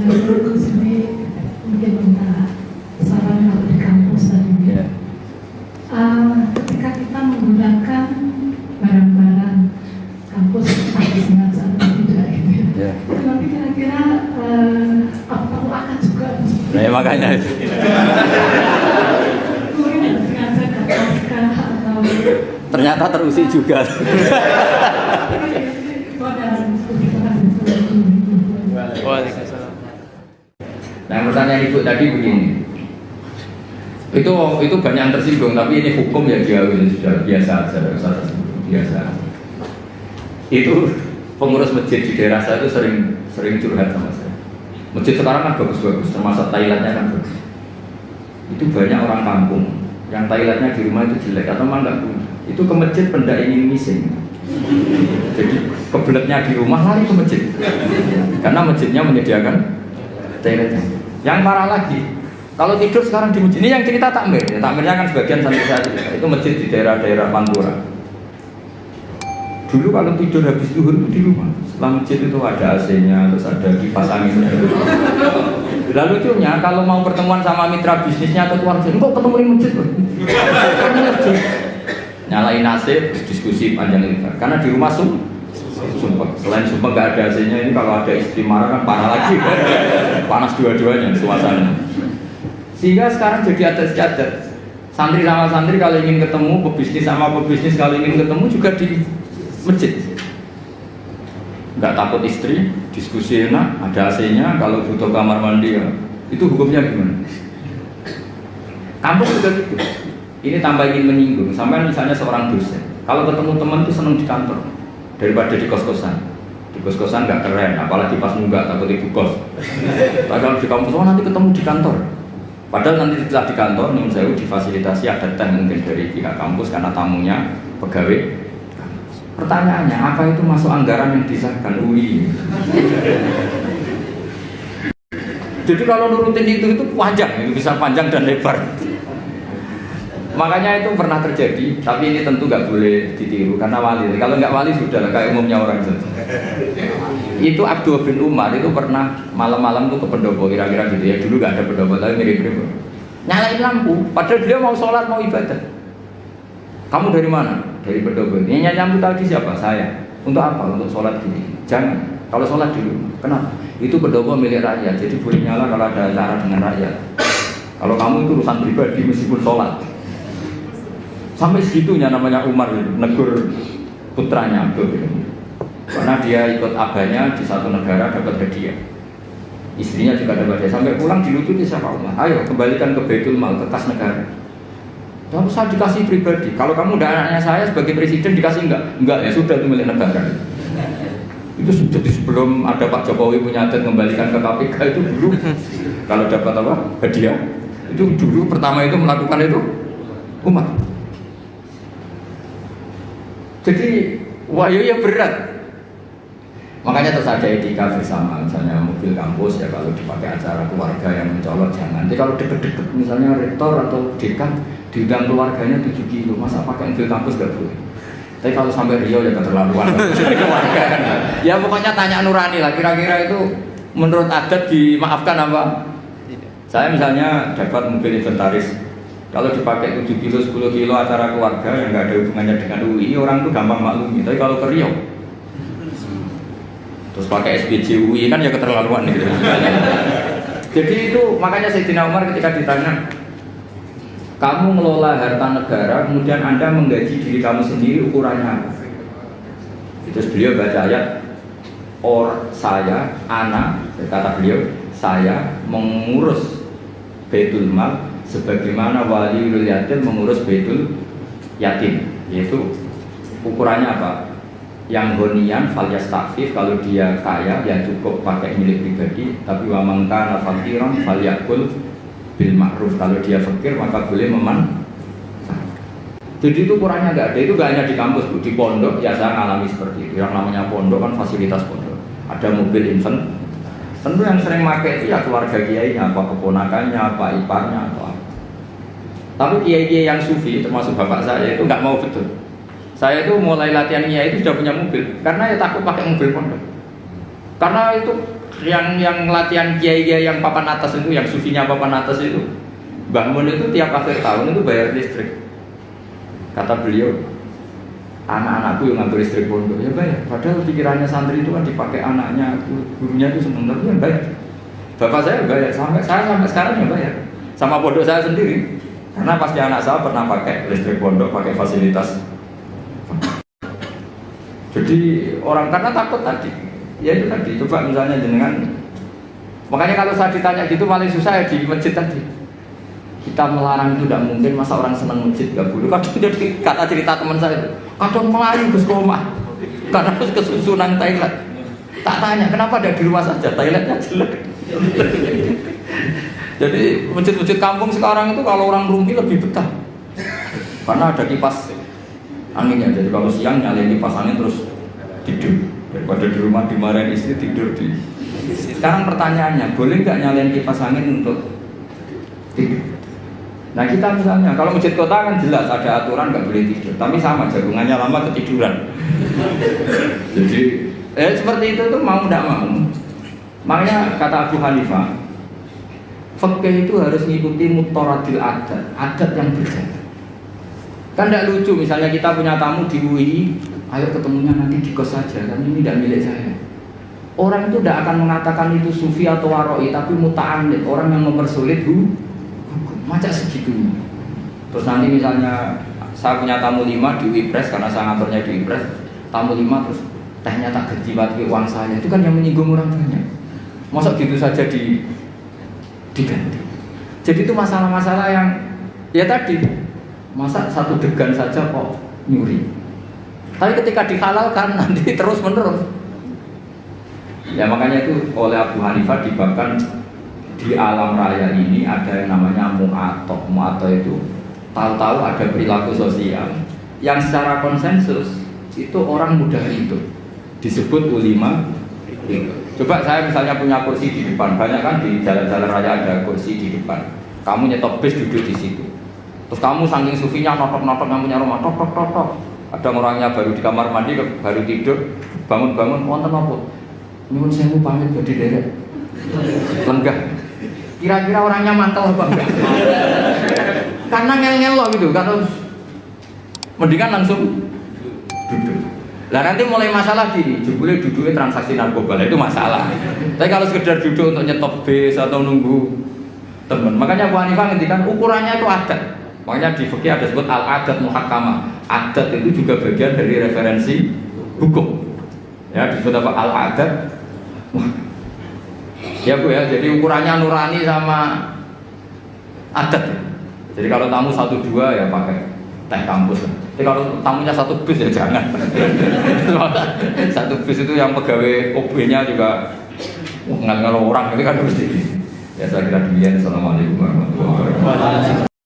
Dulu sini mungkin minta saran kalau di kampus tadi. Ketika kita menggunakan barang-barang kampus tapi dengan sana tidak ini. Tapi kira-kira perlu akan juga. Nah, ya makanya itu. Mungkin sengaja kertas atau. Ternyata terusik juga. Waalaikumsalam. Nah, pertanyaan ibu tadi begini. Itu banyak yang tersinggung, tapi ini hukum ya dia sudah biasa saja, biasa. Itu pengurus masjid di daerah saya itu sering curhat sama saya. Masjid sekarang kan bagus-bagus, termasuk toiletnya kan bagus. Itu banyak orang kampung yang toiletnya di rumah itu jelek atau memang nggak punya. Itu ke masjid benda ingin missing. Jadi kebeletnya di rumah lari ke masjid karena masjidnya menyediakan toiletnya. Yang parah lagi, kalau tidur sekarang di masjid, ini yang cerita takmir ya, takmirnya kan sebagian santri saya itu masjid di daerah-daerah Pantura. Dulu kalau tidur habis zuhur itu di rumah, setelah masjid itu ada AC-nya, terus ada kipas anginnya. Lalu lucunya kalau mau pertemuan sama mitra bisnisnya atau keluarga, kok ketemu di masjid loh? Nyalain AC, diskusi panjang lebar. Karena di rumah sumpah. Selain sumpah nggak ada AC-nya, ini kalau ada istri marah kan parah lagi. Panas dua-duanya suasana. Sehingga sekarang jadi adat-adat. Santri sama santri kalau ingin ketemu, pebisnis sama pebisnis kalau ingin ketemu juga di masjid. Nggak takut istri, diskusi enak, ada AC-nya. Kalau butuh kamar mandi ya, itu hukumnya gimana? Kampus juga gitu. Ini tambah ingin menyinggung, sampai misalnya seorang dosen, kalau ketemu teman itu senang di kantor daripada di kos-kosan. Di kos-kosan nggak keren, apalagi pas nunggak takut ibu kos. Padahal di kampus, nanti ketemu di kantor. Padahal nanti setelah di kantor, menurut saya difasilitasi ada teh mungkin dari pihak kampus karena tamunya pegawai. Pertanyaannya, apa itu masuk anggaran yang disahkan UI? Jadi kalau nurutin itu panjang, itu bisa panjang dan lebar. Makanya itu pernah terjadi, tapi ini tentu nggak boleh ditiru karena wali. Kalau nggak wali sudah kayak umumnya orang saja. Itu Abdul bin Umar itu pernah malam-malam tuh ke pendopo kira-kira gitu ya. Dulu nggak ada pendopo tapi mirip-mirip. Nyalain lampu, padahal dia mau sholat mau ibadah. Kamu dari mana? Dari pendopo. Ini lampu tadi siapa? Saya. Untuk apa? Untuk sholat gini. Jangan. Kalau sholat dulu. Kenapa? Itu pendopo milik rakyat. Jadi boleh nyala kalau ada acara dengan rakyat. Kalau kamu itu urusan pribadi meskipun sholat. Sampai segitunya namanya Umar negur putranya Abdul bin. Karena dia ikut abahnya di satu negara dapat hadiah. Istrinya juga dapat hadiah. Sampai pulang dilucuti siapa Umar. Ayo kembalikan ke Baitul Mal, ke kas negara. Kamu saya dikasih pribadi. Kalau kamu udah anaknya saya sebagai presiden dikasih enggak? Enggak ya sudah itu milik negara. Itu jadi sebelum ada Pak Jokowi punya adat kembalikan ke KPK itu dulu. Kalau dapat apa? Hadiah. Itu dulu pertama itu melakukan itu Umar. Jadi wahyu ya berat. Makanya terus ada etika bersama, misalnya mobil kampus ya kalau dipakai acara keluarga yang mencolok jangan. Jadi kalau deket-deket misalnya rektor atau dekan diundang keluarganya 7 kilo, masa pakai mobil kampus gak boleh. Tapi kalau sampai Rio ya keterlaluan keluarga kan. Ya pokoknya tanya nurani lah, kira-kira itu menurut adat dimaafkan apa? Saya misalnya dapat mobil inventaris. Kalau dipakai 7 kilo, 10 kilo acara keluarga yang nggak ada hubungannya dengan UI, orang itu gampang maklumi. Tapi kalau ke Rio, terus pakai SPJ UI kan ya keterlaluan gitu. Jadi itu makanya Sayyidina Umar ketika ditanya, kamu ngelola harta negara, kemudian Anda menggaji diri kamu sendiri, ukurannya apa? Terus beliau baca ayat, saya, anak, kata beliau, saya mengurus Baitul Mal sebagaimana waliul yatim mengurus baitul yatim, yaitu ukurannya apa? Yang honian fal yastafif, kalau dia kaya ya cukup pakai milik pribadi, tapi wa man kana faqiran fal yakul bil ma'ruf, kalau dia fakir maka boleh meman. Jadi itu ukurannya nggak ada, itu nggak hanya di kampus Bu, di pondok ya saya alami seperti itu. Yang namanya pondok kan fasilitas pondok, ada mobil infant. Tentu yang sering pakai itu ya keluarga kiainya, apa keponakannya, apa iparnya, apa. Tapi kiai-kiai yang sufi, termasuk bapak saya itu nggak mau betul. Saya itu mulai latihan kiai itu sudah punya mobil, karena ya takut pakai mobil pondok. Karena itu yang latihan kiai-kiai yang papan atas itu, yang sufinya papan atas itu, Mbah Mun itu tiap akhir tahun itu bayar listrik. Kata beliau, anak-anakku yang ngambil listrik pondok ya bayar. Padahal pikirannya santri itu kan dipakai anaknya, gurunya itu seneng, tapi yang bayar. Bapak saya bayar, sampai sekarang yang bayar. Sama pondok saya sendiri. Karena pasti anak saya pernah pakai listrik pondok, pakai fasilitas. Jadi orang karena takut tadi, ya itu tadi. Coba misalnya jenengan, makanya kalau saya ditanya gitu paling susah ya di masjid tadi. Kita melarang itu tidak mungkin, masa orang senang masjid gak boleh. Kadang jadi kata cerita teman saya itu, kadang melayu Gus Koma, karena harus kesusunan Thailand. Tak tanya kenapa ada di rumah saja, Thailandnya jelek. Jadi masjid-masjid kampung sekarang itu kalau orang rumpi lebih betah, karena ada kipas anginnya. Jadi kalau siang nyalain kipas angin terus tidur, daripada di rumah dimarahin istri tidur di. Sekarang pertanyaannya, boleh nggak nyalain kipas angin untuk tidur? Nah kita misalnya, kalau masjid kota kan jelas ada aturan nggak boleh tidur, tapi sama jagungannya lama ketiduran. Jadi seperti itu tuh mau tidak mau. Makanya kata Abu Hanifah, fikih itu harus mengikuti mutoradil adat yang berjalan. Kan tidak lucu, misalnya kita punya tamu di UI, ayo ketemunya nanti di kos saja, kan ini tidak milik saya. Orang itu tidak akan mengatakan itu sufi atau waroi, tapi muta'anid, orang yang mempersulit hukum. Macam segitunya. Terus nanti misalnya saya punya tamu 5 di Wipres, karena saya ngaturnya di Wipres, tamu 5 terus tehnya tak gaji pakai uang saya, itu kan yang menyinggung orang banyak. Masa gitu saja diganti. Jadi itu masalah-masalah yang ya tadi, masa satu degan saja kok nyuri. Tapi ketika dihalalkan nanti terus menerus. Ya makanya itu oleh Abu Hanifah dibabkan di alam raya ini ada yang namanya mu'atok. Mu'atok itu tahu-tahu ada perilaku sosial yang secara konsensus itu orang mudah itu disebut ulima. Coba saya misalnya punya kursi di depan, banyak kan di jalan-jalan raya ada kursi di depan. Kamu nyetop bis duduk di situ. Terus kamu saking sufinya notok-notok kamu punya rumah tok. Ada orangnya baru di kamar mandi, baru tidur, bangun-bangun, wonten apa? Nyuwun sewu pamit badhe derek. Lenggah. Kira-kira orangnya mantel apa enggak? Karena ngel-ngel loh gitu, kalau mendingan langsung duduk. Lah nanti mulai masalah gini, jebule duduknya transaksi narkoba, itu masalah. Tapi kalau sekedar duduk untuk nyetop bis atau nunggu teman, makanya Abu Hanifah ngendikan ukurannya itu adat. Makanya di fikih ada sebut al-adat muhakkamah. Adat itu juga bagian dari referensi hukum. Ya disebut apa al-adat. Ya Bu ya, jadi ukurannya nurani sama adat. Jadi kalau tamu 1-2 ya pakai teh kampus. Tapi kalau tamunya 1 bis ya jangan. 1 bis itu yang pegawai OB-nya juga nggak orang, itu kan mesti. Ya saya kira demikian. Assalamualaikum warahmatullahi wabarakatuh.